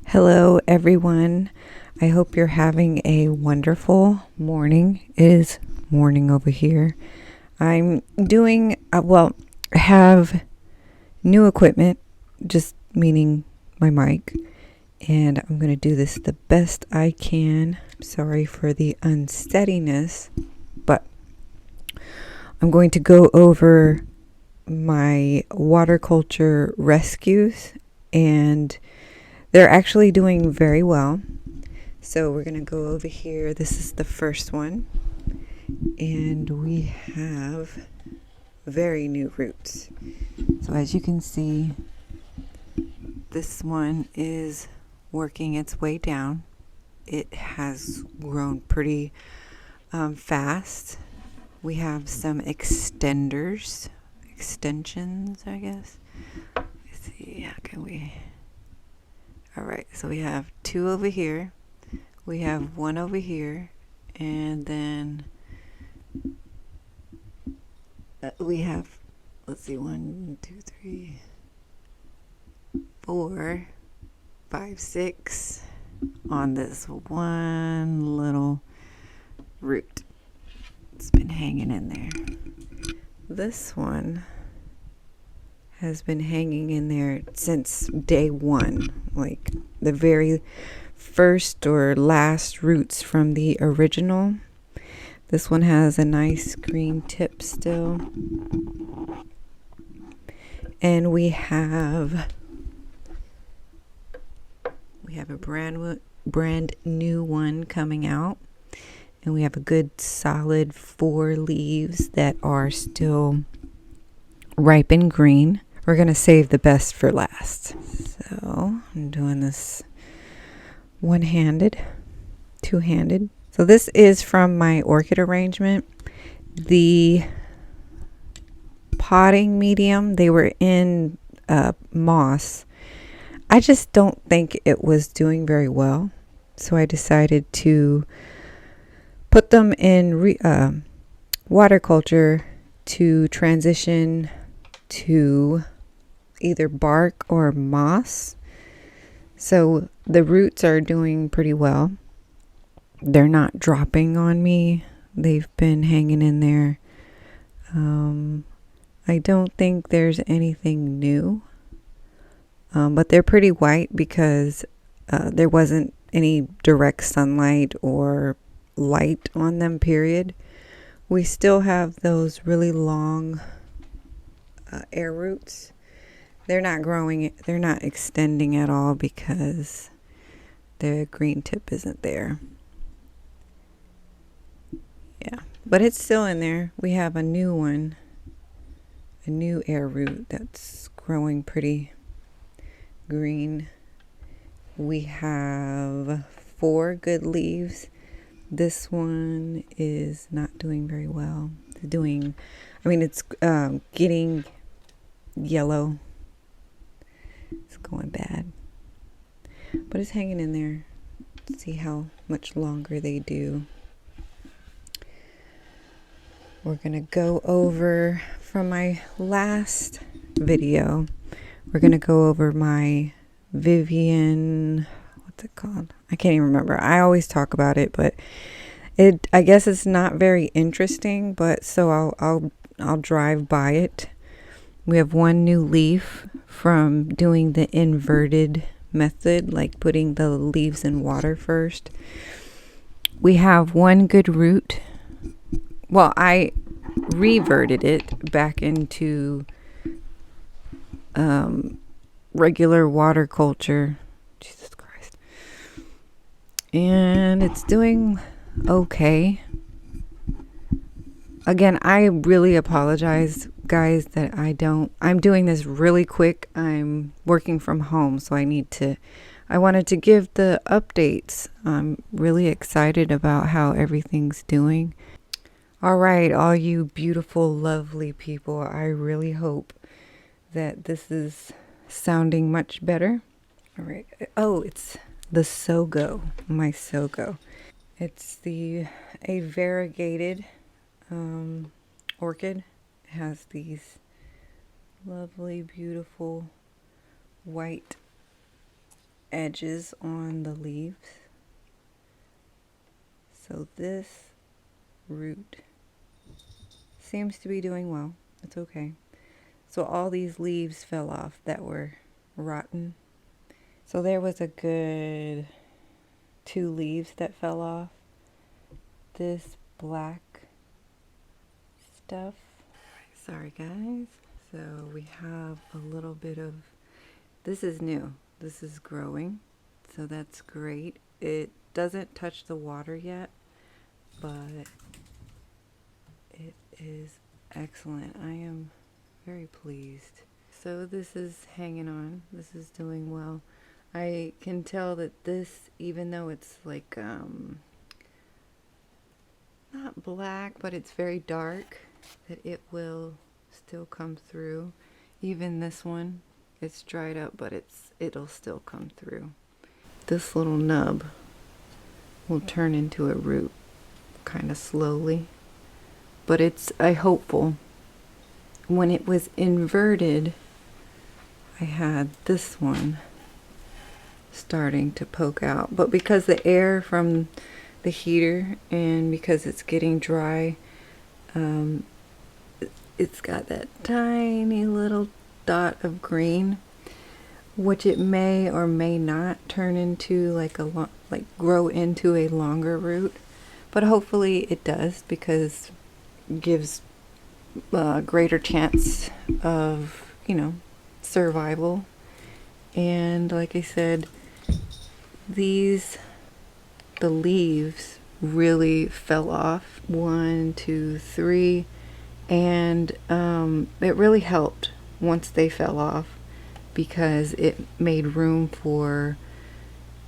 Hello, everyone. I hope you're having a wonderful morning. It is morning over here. I'm doing, I have new equipment, just meaning my mic, and I'm going to do this the best I can. Sorry for the unsteadiness, but I'm going to go over my water culture rescues, and they're actually doing very well. So we're going to go over here. This is the first one. And we have very new roots. So as you can see, this one is working its way down. It has grown pretty fast. We have some extensions, I guess. Let's see, how can we... All right, so we have two over here. We have one over here, and then we have, let's see, 1, 2, 3, 4, 5, 6 on this one little root. It's been hanging in there. This one has been hanging in there since day one, like the very first or last roots from the original. This one has a nice green tip still. And we have a brand new one coming out. And we have a good solid 4 leaves that are still ripe and green. We're going to save the best for last. So I'm doing this one-handed, two-handed. So this is from my orchid arrangement. The potting medium, they were in moss. I just don't think it was doing very well. So I decided to put them in water culture to transition to either bark or moss. So the roots are doing pretty well. They're not dropping on me. They've been hanging in there. I don't think there's anything new. But they're pretty white because there wasn't any direct sunlight or light on them, period. We still have those really long air roots. They're not growing, they're not extending at all because the green tip isn't there. Yeah, but it's still in there. We have a new one, a new air root that's growing pretty green. We have 4 good leaves. This one is not doing very well. It's getting yellow. It's going bad. But it's hanging in there. Let's see how much longer they do. We're going to go over from my last video. We're going to go over my Vivian, what's it called? I can't even remember. I always talk about it, but I guess it's not very interesting, but so I'll drive by it. We have 1 new leaf from doing the inverted method, like putting the leaves in water first. We have 1 good root. Well, I reverted it back into regular water culture. Jesus Christ. And it's doing okay. Again, I really apologize, guys, that I'm doing this really quick. I'm working from home, so I wanted to give the updates. I'm really excited about how everything's doing. All right, all you beautiful, lovely people, I really hope that this is sounding much better. All right. Oh, it's the Sogo, my Sogo. It's a variegated orchid. It has these lovely, beautiful white edges on the leaves. So this root seems to be doing well. It's okay. So all these leaves fell off that were rotten. So there was a good 2 leaves that fell off. This black stuff. Sorry guys. So we have a little bit of, this is new. This is growing. So that's great. It doesn't touch the water yet, but it is excellent. I am very pleased. So this is hanging on. This is doing well. I can tell that this, even though it's like not black, but it's very dark, that it will still come through. Even this one, it's dried up, but it'll still come through. This little nub will turn into a root kind of slowly, but it's hopeful. When it was inverted, I had this one starting to poke out, but because the air from the heater and because it's getting dry, it's got that tiny little dot of green, which it may or may not turn into like grow into a longer root, but hopefully it does, because it gives a greater chance of, survival. And like I said, the leaves really fell off, 1, 2, 3, and it really helped once they fell off, because it made room for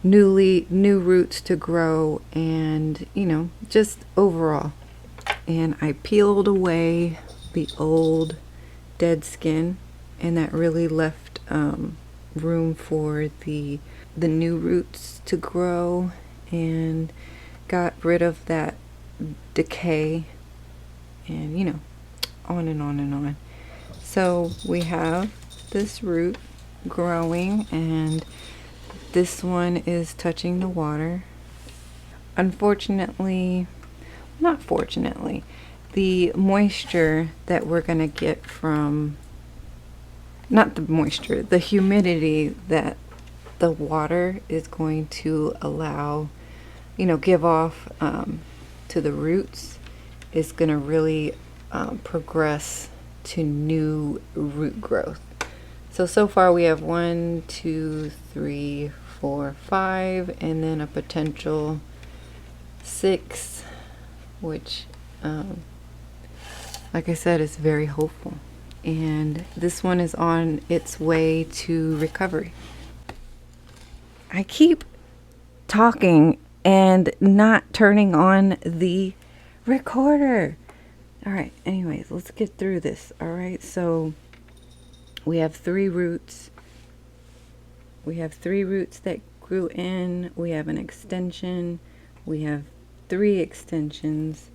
new roots to grow, and just overall. And I peeled away the old dead skin, and that really left room for the new roots to grow, and got rid of that decay, and on and on and on. So we have this root growing, and this one is touching the water. Unfortunately, not fortunately, the moisture that we're going to get from, not the moisture, the humidity that the water is going to allow, give off to the roots, is going to really progress to new root growth. So far we have 1, 2, 3, 4, 5, and then a potential 6, which like I said, is very hopeful. And this one is on its way to recovery. I keep talking and not turning on the recorder. All right, anyways, let's get through this. All right, so we have 3 roots. We have 3 roots that grew in. We have an extension. We have 3 extensions.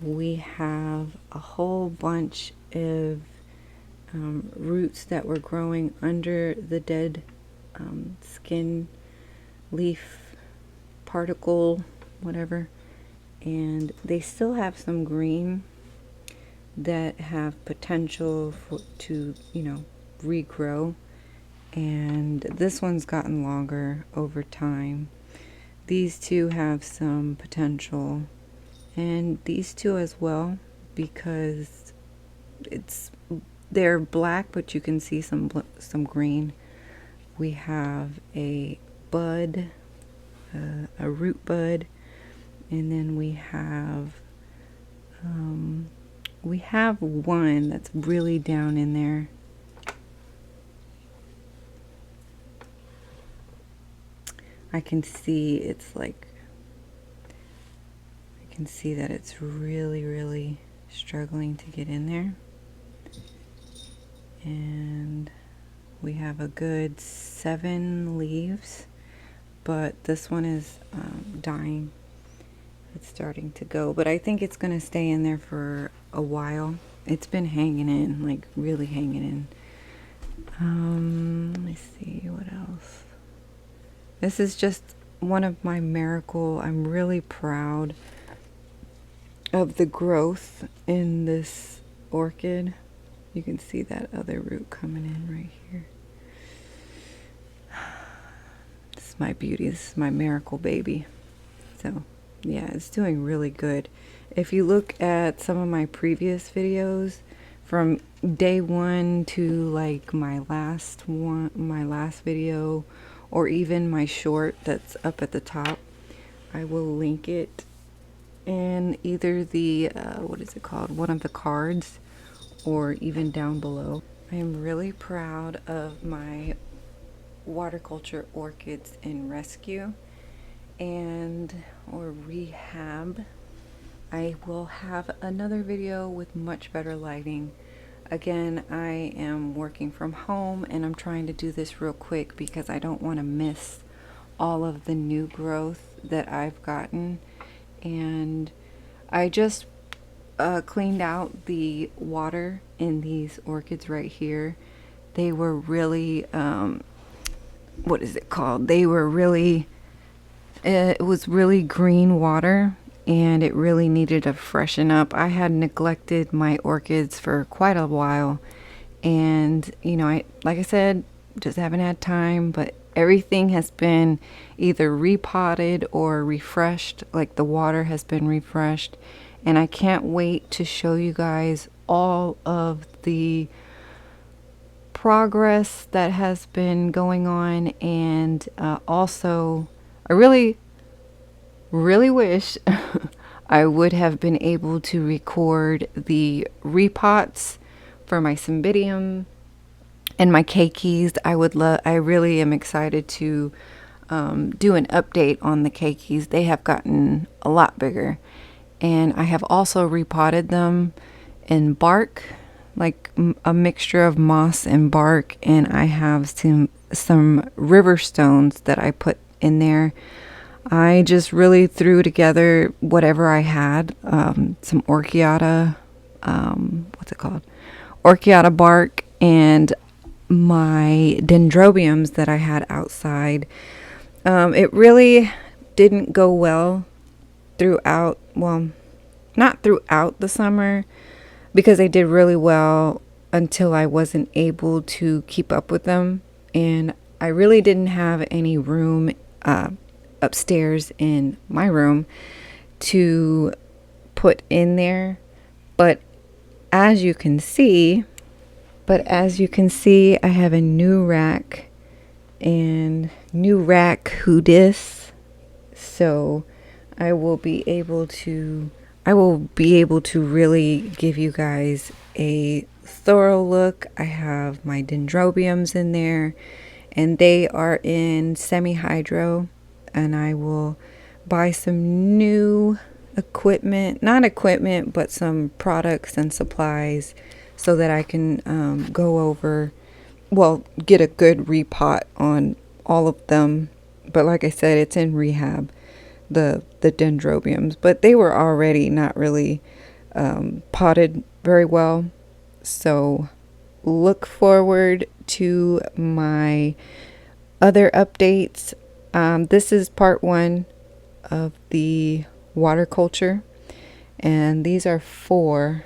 We have a whole bunch of roots that were growing under the dead skin, leaf, particle, whatever. And they still have some green that have potential to regrow. And this one's gotten longer over time. These 2 have some potential, and these 2 as well, because they're black, but you can see some green. We have a bud, a root bud, and then we have one that's really down in there. I can see that it's really, really struggling to get in there. And we have a good 7 leaves, but this one is dying. It's starting to go, but I think it's going to stay in there for a while. It's been hanging in, like really hanging in. Let me see what else. This is just one of my miracle. I'm really proud of the growth in this orchid. You can see that other root coming in right here. This is my beauty. This is my miracle baby. So yeah, it's doing really good. If you look at some of my previous videos from day one to like my last video, or even my short that's up at the top, I will link it in either the what is it called, one of the cards, or even down below. I am really proud of my water culture orchids in rescue and or rehab. I will have another video with much better lighting. Again, I am working from home and I'm trying to do this real quick because I don't want to miss all of the new growth that I've gotten. And I just cleaned out the water in these orchids right here. They were really, what is it called? They were really, it was really green water and it really needed to freshen up. I had neglected my orchids for quite a while, and you know, like I said, just haven't had time, but everything has been either repotted or refreshed, like the water has been refreshed, and I can't wait to show you guys all of the progress that has been going on. And also I really wish I would have been able to record the repots for my Cymbidium and my keikis. I really am excited to do an update on the keikis. They have gotten a lot bigger, and I have also repotted them in bark, like a mixture of moss and bark, and I have some river stones that I put in there. I just really threw together whatever I had, some Orchiata, what's it called? Orchiata bark, and my dendrobiums that I had outside. It really didn't go well throughout, well, not throughout the summer, because they did really well until I wasn't able to keep up with them. And I really didn't have any room upstairs in my room to put in there. But as you can see, I have a new rack and new rack hoodis. So I will be able to really give you guys a thorough look. I have my dendrobiums in there, and they are in semi-hydro, and I will buy some new equipment, not equipment, but some products and supplies, so that I can go over, well, get a good repot on all of them. But like I said, it's in rehab, the dendrobiums, but they were already not really potted very well. So look forward to my other updates. This is part 1 of the water culture, and these are 4,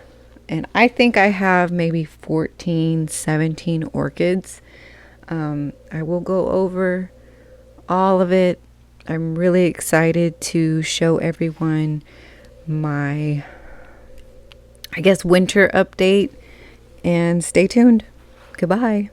and I think I have maybe 14, 17 orchids. I will go over all of it. I'm really excited to show everyone my, I guess, winter update, and stay tuned. Goodbye.